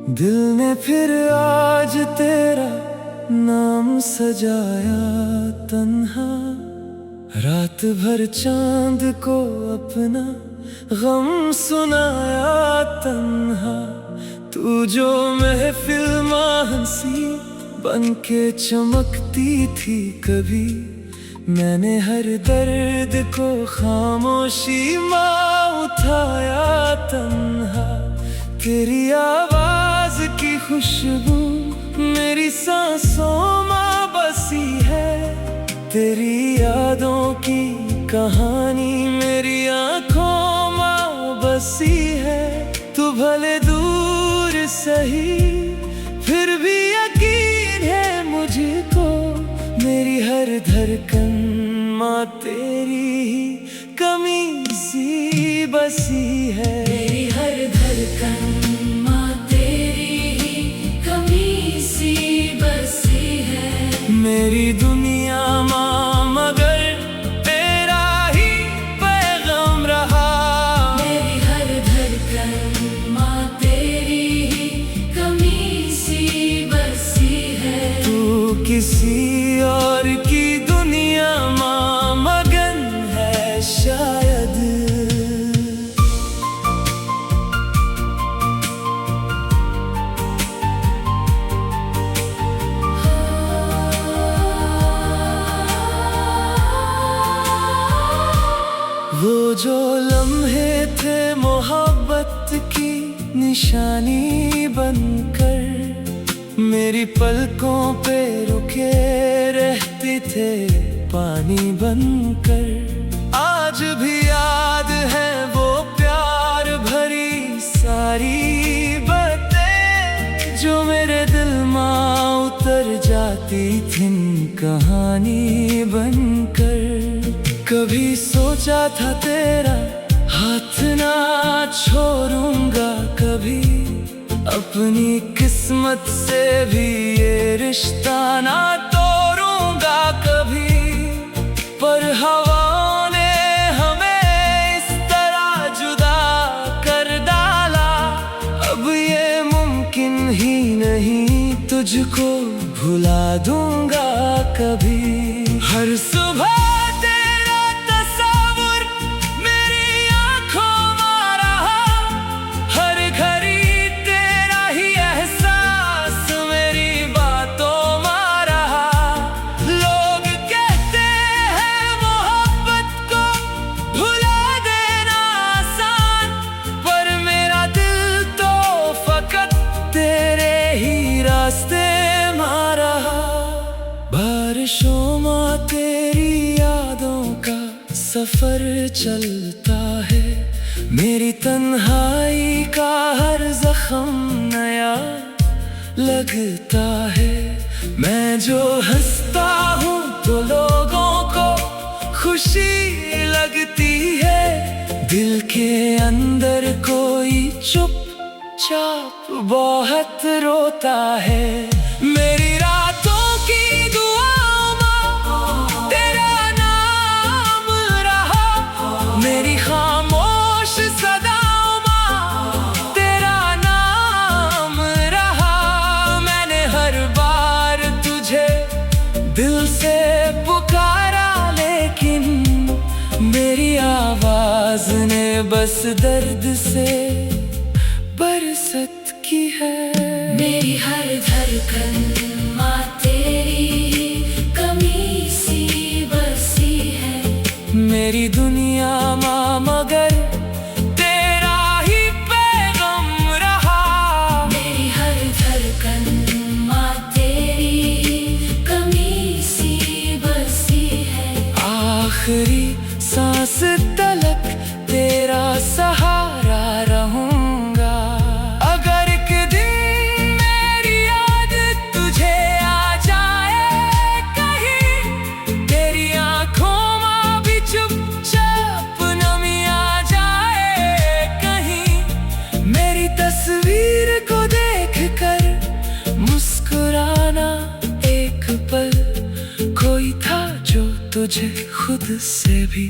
दिल ने फिर आज तेरा नाम सजाया तन्हा, रात भर चांद को अपना गम सुनाया तन्हा। तू जो महफिल हंसी बन के चमकती थी कभी, मैंने हर दर्द को खामोशी में उठाया तन्हा। तेरी आवाज की खुशबू मेरी सांसों में बसी है, तेरी यादों की कहानी मेरी आंखों में बसी है। तू भले दूर सही फिर भी यकीन है मुझको, मेरी हर धड़कन माँ तेरी ही कमी सी बसी है। मेरी हर धड़कन माँ तेरी ही कमी सी बसी है। मेरी दुनिया माँ मगर तेरा ही पैगाम रहा। मेरी हर धड़कन माँ तेरी ही कमी सी बसी है। तू किसी और की दुनिया माँ मगन है शायद। वो जो लम्हे थे मोहब्बत की निशानी बनकर, मेरी पलकों पे रुके रहते थे पानी बनकर। आज भी याद है वो प्यार भरी सारी बातें, जो मेरे दिल में उतर जाती थीं कहानी बनकर। कभी सोचा था तेरा हाथ ना छोड़ूंगा कभी, अपनी किस्मत से भी ये रिश्ता ना तोड़ूंगा कभी। पर हवा ने हमें इस तरह जुदा कर डाला, अब ये मुमकिन ही नहीं तुझको भुला दूंगा कभी। हर सुबह बारिशों में तेरी यादों का सफर चलता है, मेरी तन्हाई का हर जख्म नया लगता है। मैं जो हंसता हूँ तो लोगों को खुशी लगती है, दिल के अंदर कोई चुपचाप बहुत रोता है। मेरी रातों की दुआओं में तेरा नाम रहा, मेरी खामोश सदाओं में तेरा नाम रहा। मैंने हर बार तुझे दिल से पुकारा, लेकिन मेरी आवाज ने बस दर्द से बरसत की है। मेरी हर धड़कन माँ तेरी कमी सी बसी है। मेरी दुनिया माँ मगर तेरा ही पैगाम रहा। मेरी हर धड़कन माँ तेरी कमी सी बसी है। आखिरी सांस तलक तेरा सहारा रहूंगा। अगर एक दिन मेरी याद तुझे आ जाए कहीं, तेरी आंखों में भी चुपचाप नमी आ जाए कहीं, मेरी तस्वीर को देखकर मुस्कुराना एक पल। कोई था जो तुझे खुद से भी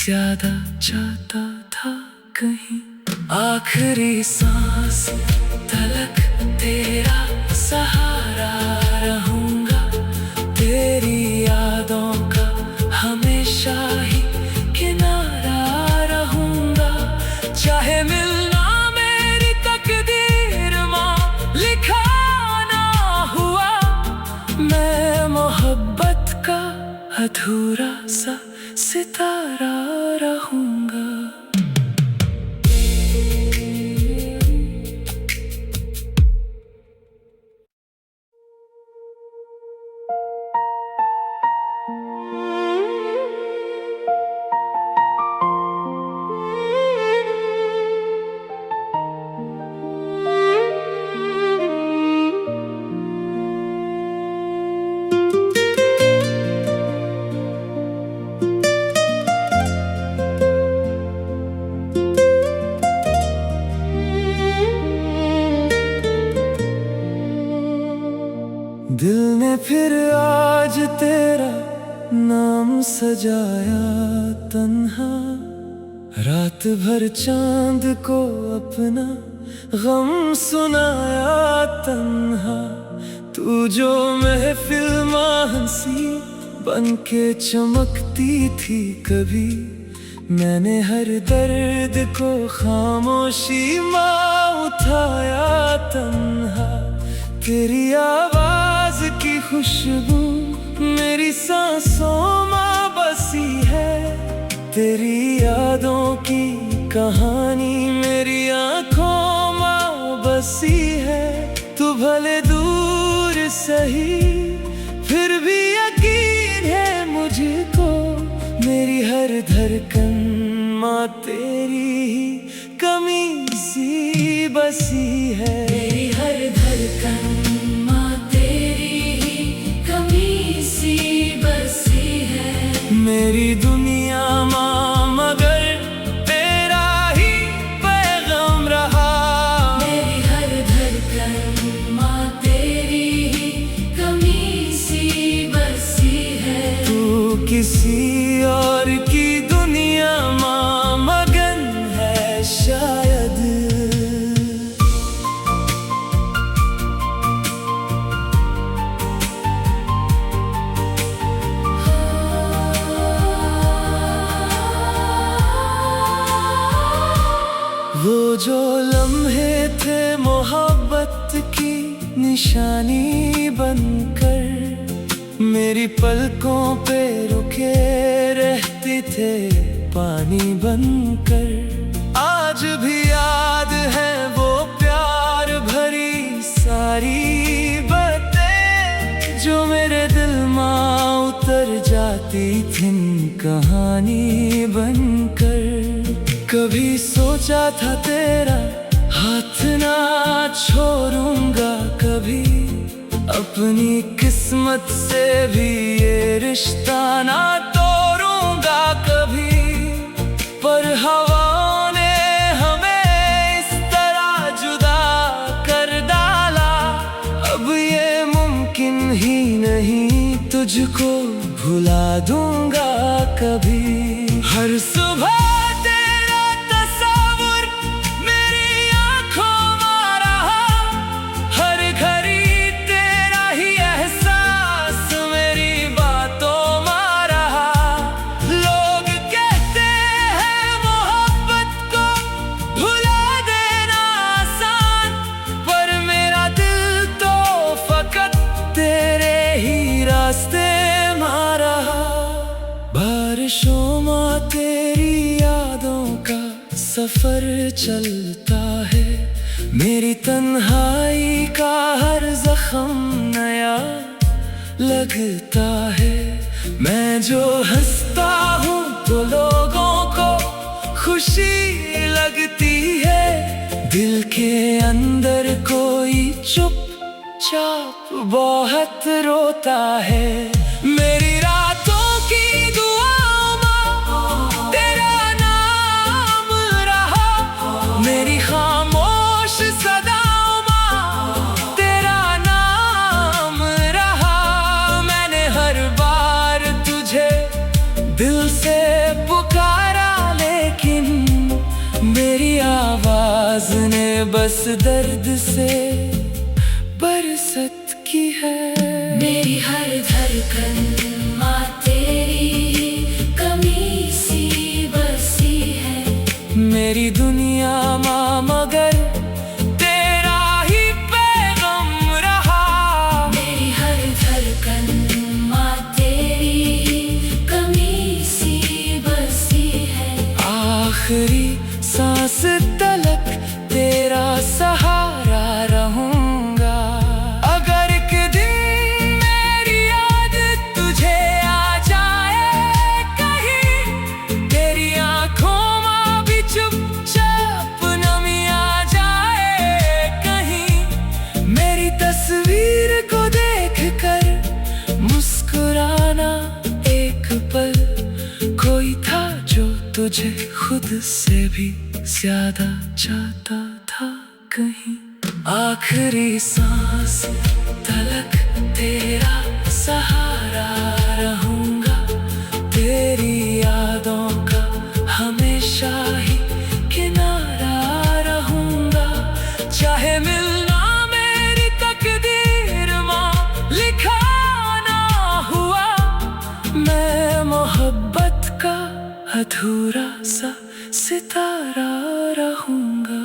ज्यादा चाहता था कहीं। आखिरी सांस तलक सहारा रहूंगा, तेरी यादों का हमेशा ही किनारा रहूंगा। चाहे मिलना मेरी तकदीर माँ लिखा ना हुआ, मैं मोहब्बत का अधूरा सा सितारा रहूंगा। दिल ने फिर आज तेरा नाम सजाया तन्हा, रात भर चांद को अपना गम सुनाया तन्हा। तू जो महफिल में हंसी बन के चमकती थी कभी, मैंने हर दर्द को खामोशी में उठाया तन्हा। तेरी आवाज की खुशबू मेरी सांसों में बसी है, तेरी यादों की कहानी मेरी आंखों में बसी है। तू भले दूर सही फिर भी यकीन है मुझको, मेरी हर धड़कन माँ तेरी ही कमी सी बसी है। मेरी हर धड़कन माँ तेरी ही कमी सी बसी है। मेरी दुनिया माँ मगर तेरा ही पैगाम रहा, मेरी हर धड़कन माँ तेरी ही कमी सी बसी है। तू किसी और की दुनिया माँ मगन है शायद। वो जो लम्हे थे मोहब्बत की निशानी बनकर, मेरी पलकों पे रुके रहते थे पानी बनकर। आज भी याद है वो प्यार भरी सारी बातें, जो मेरे दिल में उतर जाती थी कहानी बनकर। कभी सोचा था तेरा हाथ ना छोड़ूंगा कभी, अपनी किस्मत से भी ये रिश्ता ना तोड़ूंगा कभी। पर हवा ने हमें इस तरह जुदा कर डाला, अब ये मुमकिन ही नहीं तुझको भुला दूंगा कभी। हर सुबह बारिशों में तेरी यादों का सफर चलता है, मेरी तन्हाई का हर जख्म नया लगता है। मैं जो हंसता हूँ तो लोगों को खुशी लगती है, दिल के अंदर कोई चुपचाप बहुत रोता है। मेरी रातों की दुआओं में तेरा नाम रहा, मेरी खामोश सदाओं में तेरा नाम रहा। मैंने हर बार तुझे दिल से पुकारा, लेकिन मेरी आवाज ने बस दर्द से बरसत की है। मेरी हर धड़कन माँ तेरी ही कमी सी बसी है। मेरी दुनिया माँ मगर तेरा ही पैगाम रहा। मेरी हर धड़कन माँ तेरी ही कमी सी बसी है। आखिरी सांस तलक तेरा सहारा रहूंगा। अगर एक दिन मेरी याद तुझे आ जाए कहीं, तेरी आंखों में भी चुपचाप नमी आ जाए कहीं, मेरी तस्वीर को देखकर मुस्कुराना एक पल। कोई था जो तुझे खुद से भी ज्यादा चाहता था कहीं। आखिरी सांस तलक तेरा सहारा रहूंगा। तेरी यादों का हमेशा ही किनारा रहूंगा। चाहे मिलना मेरी तकदीर माँ लिखा ना हुआ, मैं मोहब्बत का अधूरा सा सितारा रहूंगा।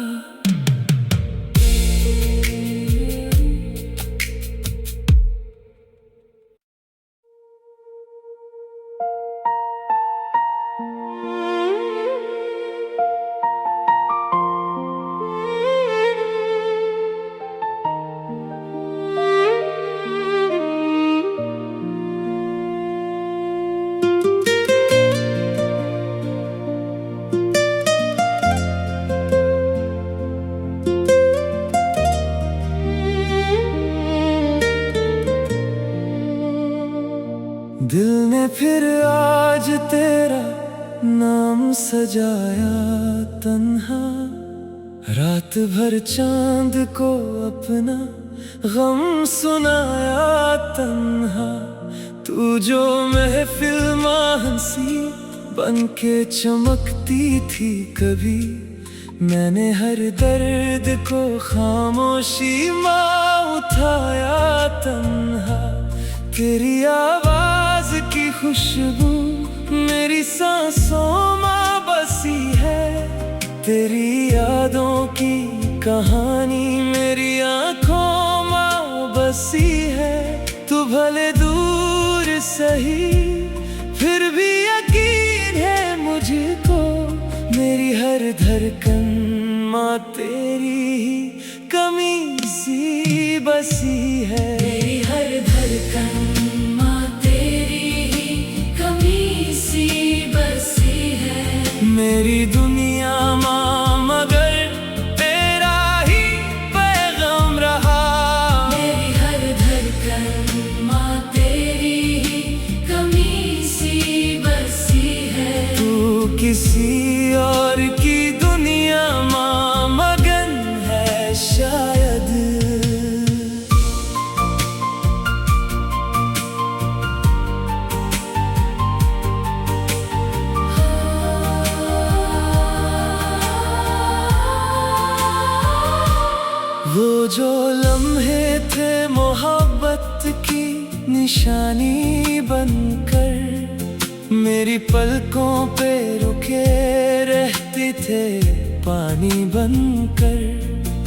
दिल ने फिर आज तेरा नाम सजाया तन्हा। रात भर चांद को अपना गम सुनाया तन्हा। तू जो महफिल में हंसी बन के चमकती थी कभी, मैंने हर दर्द को खामोशी में उठाया तन्हा। तेरी आवाज की खुशबू मेरी सांसों में बसी है। तेरी यादों की कहानी मेरी आंखों में बसी है। तू भले दूर सही फिर भी यकीन है मुझको। मेरी हर धड़कन माँ तेरी ही कमी सी बसी है। मेरी हर धड़कन माँ तेरी ही कमी सी बसी है। मेरी दुनिया माँ मगर तेरा ही पैगाम रहा। मेरी हर धड़कन माँ तेरी ही कमी सी बसी है। तू किसी और की दुनिया माँ मगन है शायद। वो जो लम्हे थे मोहब्बत की निशानी बनकर, मेरी पलकों पे रुके रहते थे पानी बनकर।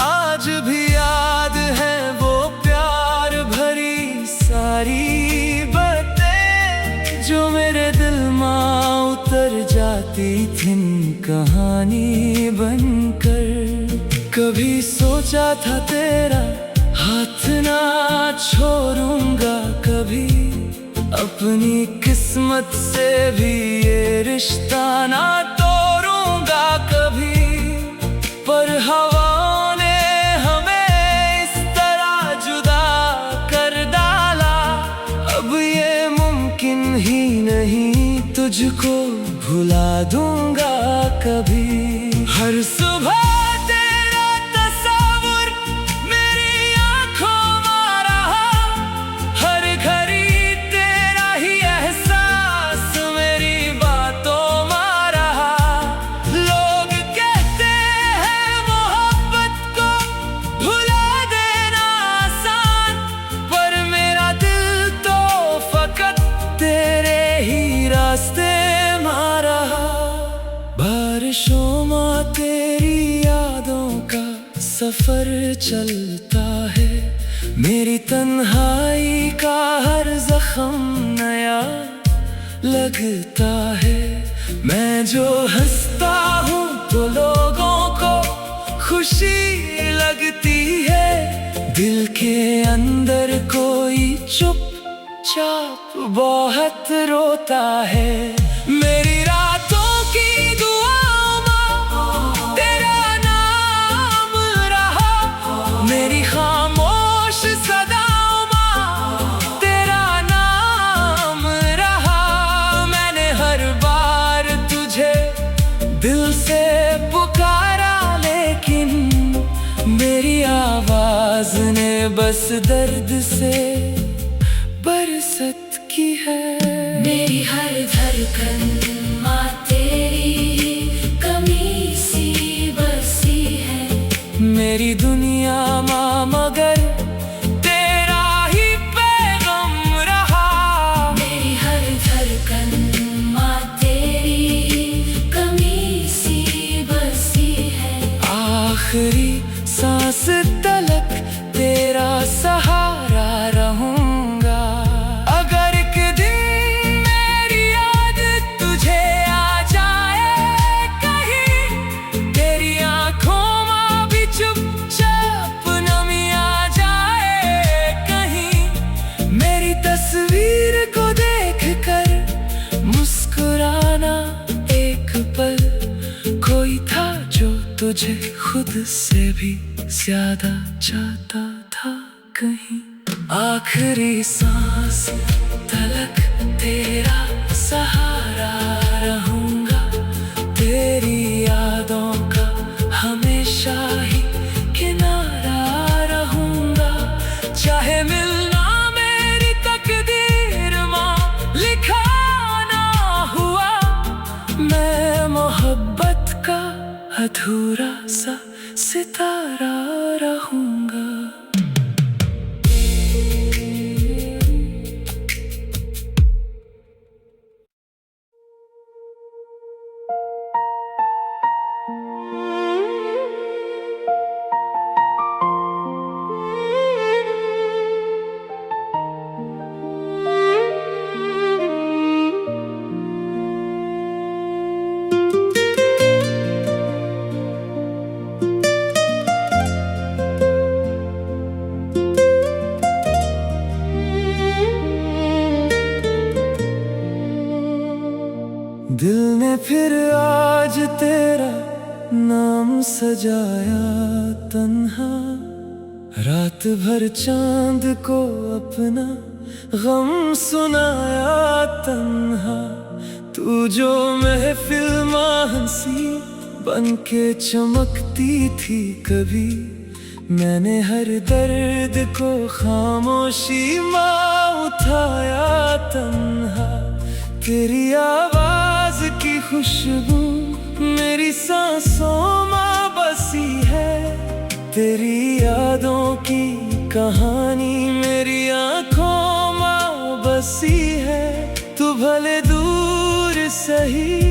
आज भी याद है वो प्यार भरी सारी बातें, जो मेरे दिल में उतर जाती थी कहानी बनकर। कभी सोचा था तेरा हाथ ना छोड़ूंगा कभी, अपनी किस्मत से भी ये रिश्ता ना तोड़ूंगा कभी। पर हवाओं ने हमें इस तरह जुदा कर डाला, अब ये मुमकिन ही नहीं तुझको भुला दूंगा कभी। हर सुबह सफर चलता है, मेरी तन्हाई का हर जख्म नया लगता है। मैं जो हंसता हूँ तो लोगों को खुशी लगती है, दिल के अंदर कोई चुपचाप बहुत रोता है। मेरी रातों की दुआओं में तेरा नाम रहा, मेरी खामोश सदाओं में तेरा नाम रहा। मैंने हर बार तुझे दिल से पुकारा, लेकिन मेरी आवाज ने बस दर्द से बरसत की है। मेरी हर धड़कन माँ तेरी कमी सी बसी है। मेरी दुनिया माँ मगर तेरा ही पैगाम रहा। मेरी हर धड़कन माँ तेरी कमी सी बसी है। आखिरी सांस तलक तेरा सहारा रहूंगा। अगर एक दिन मेरी याद तुझे आ जाए कहीं, तेरी आंखों में भी चुपचाप नमी आ जाए कहीं, मेरी तस्वीर को देखकर मुस्कुराना एक पल। कोई था जो तुझे खुद से भी ज्यादा चाहता था कहीं। आखिरी सांस तलक तेरा सहारा रहूंगा। तेरी यादों का हमेशा ही किनारा रहूंगा। चाहे मिलना मेरी तकदीर में लिखा ना हुआ, मैं मोहब्बत का अधूरा सा सितारा रहूंगा। दिल ने फिर आज तेरा नाम सजाया तन्हा, रात भर चांद को अपना गम सुनाया तन्हा। तू जो महफिल में हंसी बन के चमकती थी कभी, मैंने हर दर्द को खामोशी में उठाया तन्हा। तेरी आवाज की खुशबू मेरी सांसों में बसी है, तेरी यादों की कहानी मेरी आंखों में बसी है। तू भले दूर सही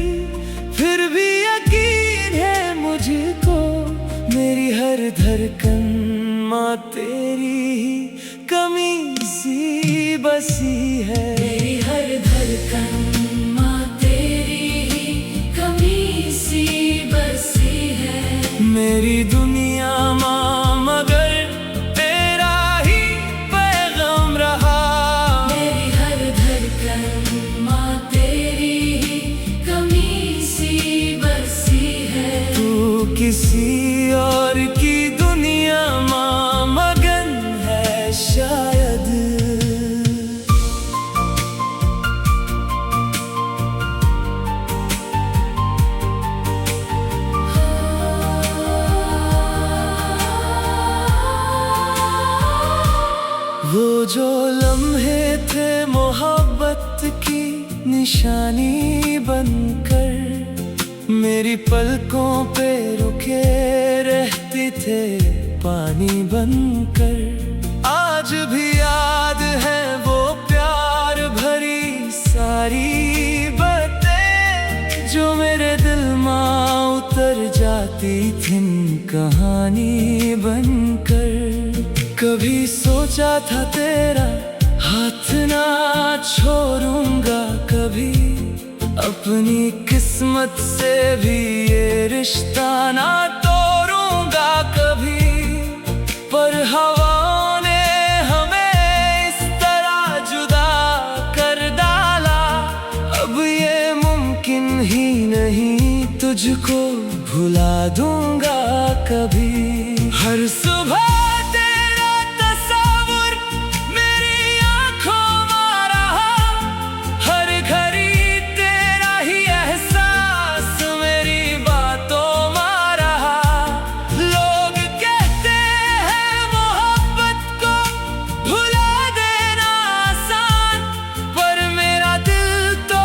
फिर भी यकीन है मुझको, मेरी हर धड़कन माँ तेरी ही कमी सी बसी है। मेरी हर धड़कन माँ तेरी ही कमी सी बसी है। मेरी दुनिया माँ मगर तेरा ही पैगाम रहा। मेरी हर धड़कन माँ तेरी ही कमी सी बसी है। तू किसी और की दुनिया माँ मगन है शायद। वो जो लम्हे थे मोहब्बत की निशानी बनकर, मेरी पलकों पे रुके रहते थे पानी बनकर। आज भी याद है वो प्यार भरी सारी बातें, जो मेरे दिल में उतर जाती थी कहानी बनकर। कभी सोचा था तेरा हाथ ना छोड़ूंगा, कभी अपनी किस्मत से भी ये रिश्ता ना तोड़ूंगा कभी। पर हवाओं ने हमें इस तरह जुदा कर डाला, अब ये मुमकिन ही नहीं तुझको भुला दूंगा कभी। हर सुबह तेरा तस्वीर मेरी आंखों में रहा, हर घड़ी तेरा ही एहसास मेरी बातों में रहा। लोग कहते हैं मोहब्बत को भुला देना आसान, पर मेरा दिल तो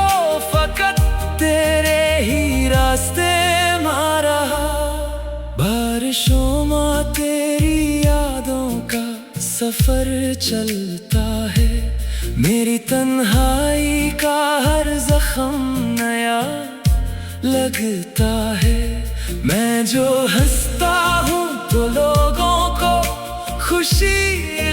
फकत तेरे ही रास्ते में रहा। बारिशों में तेरी यादों का सफर चलता है, मेरी तन्हाई का हर जख्म नया लगता है। मैं जो हंसता हूँ तो लोगों को खुशी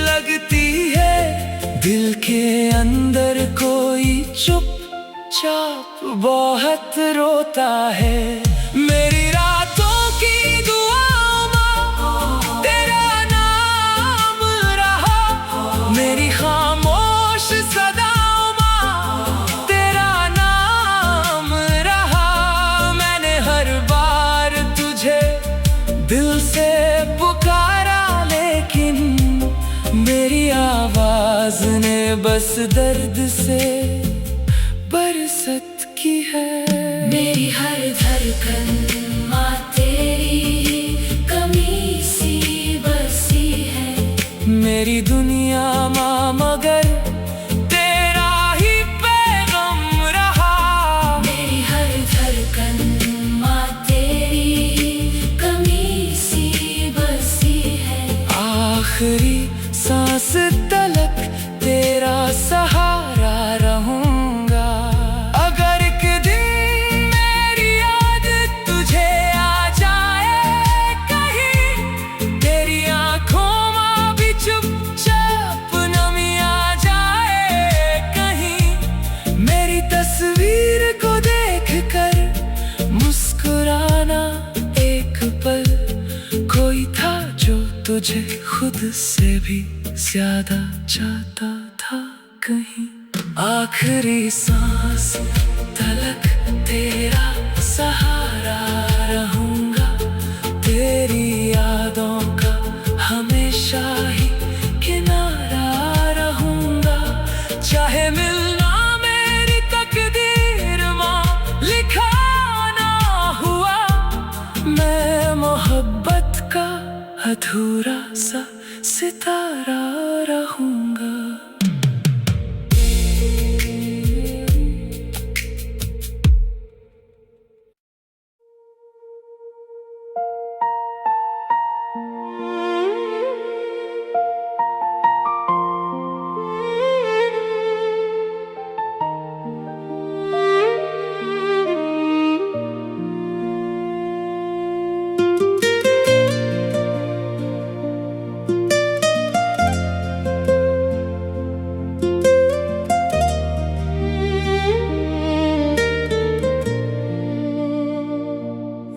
लगती है, दिल के अंदर कोई चुपचाप बहुत रोता है। मेरी रातों की दुआओं में तेरा नाम रहा, मेरी खामोश सदाओं में तेरा नाम रहा। मैंने हर बार तुझे दिल से पुकारा, लेकिन मेरी आवाज ने बस दर्द से बरसत की है। मेरी हर धड़कन माँ तेरी कमी सी बसी है। मेरी दुनिया माँ मगर तेरा ही पैगाम रहा। मेरी हर धड़कन माँ तेरी कमी सी बसी है। आखिरी सांस तलक तेरा सहारा रहूंगा। अगर एक दिन मेरी याद तुझे आ जाए कहीं, तेरी आंखों में भी चुपचाप नमी आ जाए कहीं, मेरी तस्वीर को देखकर मुस्कुराना एक पल। कोई था जो तुझे खुद से भी ज्यादा चाहता था कहीं। आखिरी सांस तलक तेरा सहारा रहूंगा, तेरी यादों का हमेशा ही किनारा रहूंगा। चाहे मिलना मेरी तकदीर में लिखा ना हुआ, मैं मोहब्बत का अधूरा सा सितारा रहूंगा।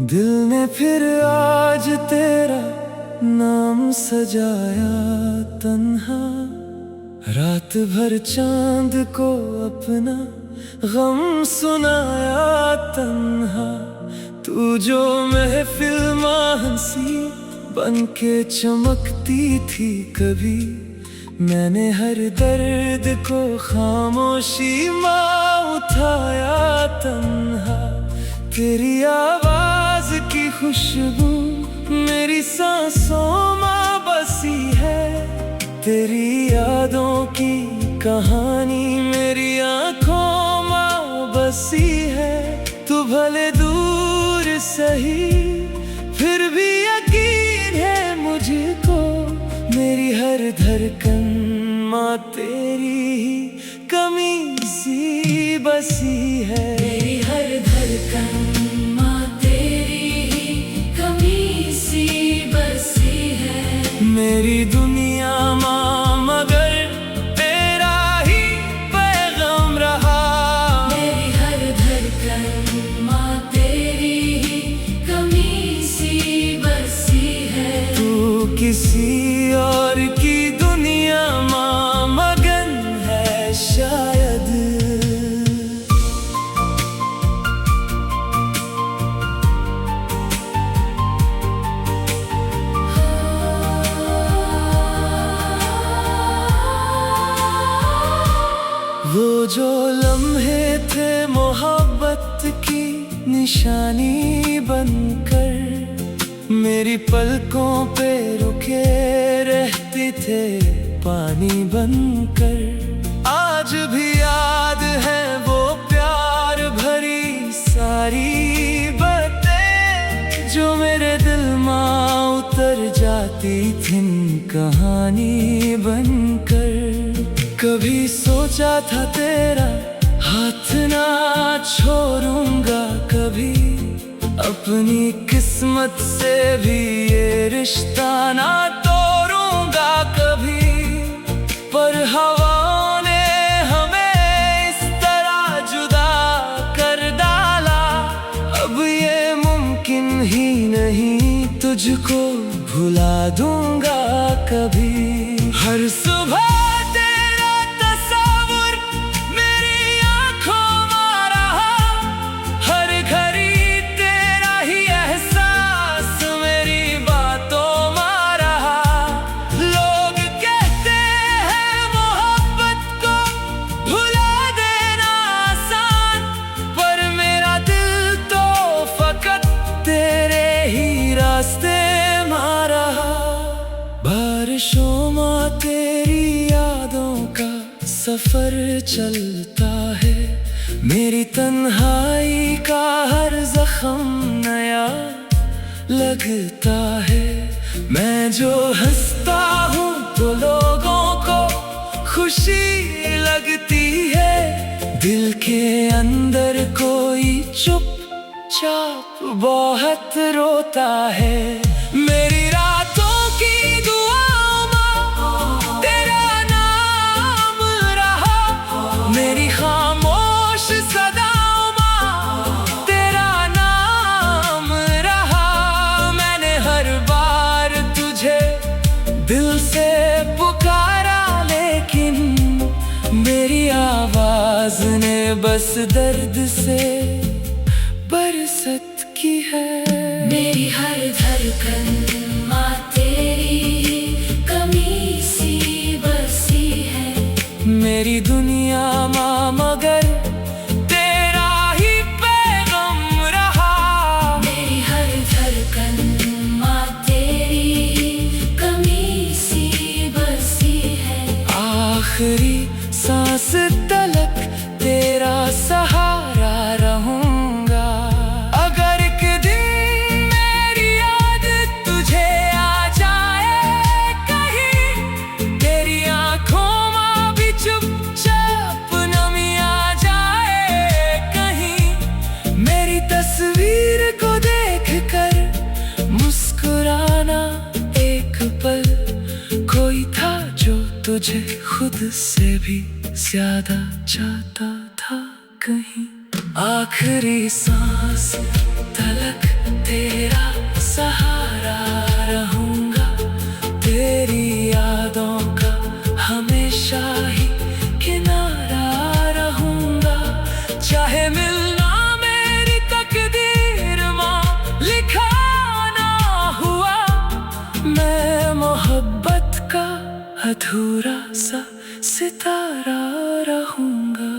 दिल ने फिर आज तेरा नाम सजाया तन्हा, रात भर चांद को अपना गम सुनाया तन्हा। तू जो महफिल में हंसी बन के चमकती थी कभी, मैंने हर दर्द को खामोशी में उठाया तन्हा। तेरी आवाज की खुशबू मेरी सांसों में बसी है, तेरी यादों की कहानी मेरी आंखों में बसी है। तू भले दूर सही फिर भी यकीन है मुझको, मेरी हर धड़कन माँ तेरी ही कमी सी बसी है। मेरी हर धड़कन माँ तेरी ही कमी सी मेरी दुनिया माँ मगर तेरा ही पैगाम रहा। मेरी हर धड़कन माँ तेरी ही कमी सी बसी है। तू किसी और की दुनिया माँ मगन है शायद। वो जो लम्हे थे मोहब्बत की निशानी बनकर, मेरी पलकों पे रुके रहते थे पानी बनकर। आज भी याद है वो प्यार भरी सारी बातें, जो मेरे दिल में उतर जाती थी कहानी बनकर। कभी सोचा था तेरा हाथ ना छोड़ूंगा, कभी अपनी किस्मत से भी ये रिश्ता ना तोड़ूंगा कभी। पर हवा ने हमें इस तरह जुदा कर डाला, अब ये मुमकिन ही नहीं तुझको भुला दूंगा कभी। हर सुबह बारिशों में तेरी यादों का सफर चलता है, मेरी तन्हाई का हर जख्म नया लगता है। मैं जो हंसता हूँ तो लोगों को खुशी लगती है, दिल के अंदर कोई चुपचाप बहुत रोता है। मेरी रातों की दुआओं में तेरा नाम रहा, मेरी खामोश सदाओं में तेरा नाम रहा। मैंने हर बार तुझे दिल से पुकारा, लेकिन मेरी आवाज ने बस दर्द से बरसत की है। मेरी हर धड़कन माँ तेरी कमी सी बसी है। मेरी दुनिया माँ मगर तेरा ही पैगाम रहा। मेरी हर धड़कन माँ तेरी कमी सी बसी है। आखिरी सांस तलक तेरा सहारा रहूंगा। अगर एक दिन मेरी याद तुझे आ जाए कहीं, तेरी आंखों में भी चुपचाप नमी आ जाए कहीं, मेरी तस्वीर को देखकर मुस्कुराना एक पल। कोई था जो तुझे खुद से भी ज्यादा चाहता था कहीं। आखिरी सांस तलक तेरा सहारा रहूंगा। तेरी यादों का हमेशा ही किनारा रहूंगा। चाहे मिलना मेरी तकदीर में लिखा ना हुआ, मैं मोहब्बत का अधूरा सा सितारा रहूंगा।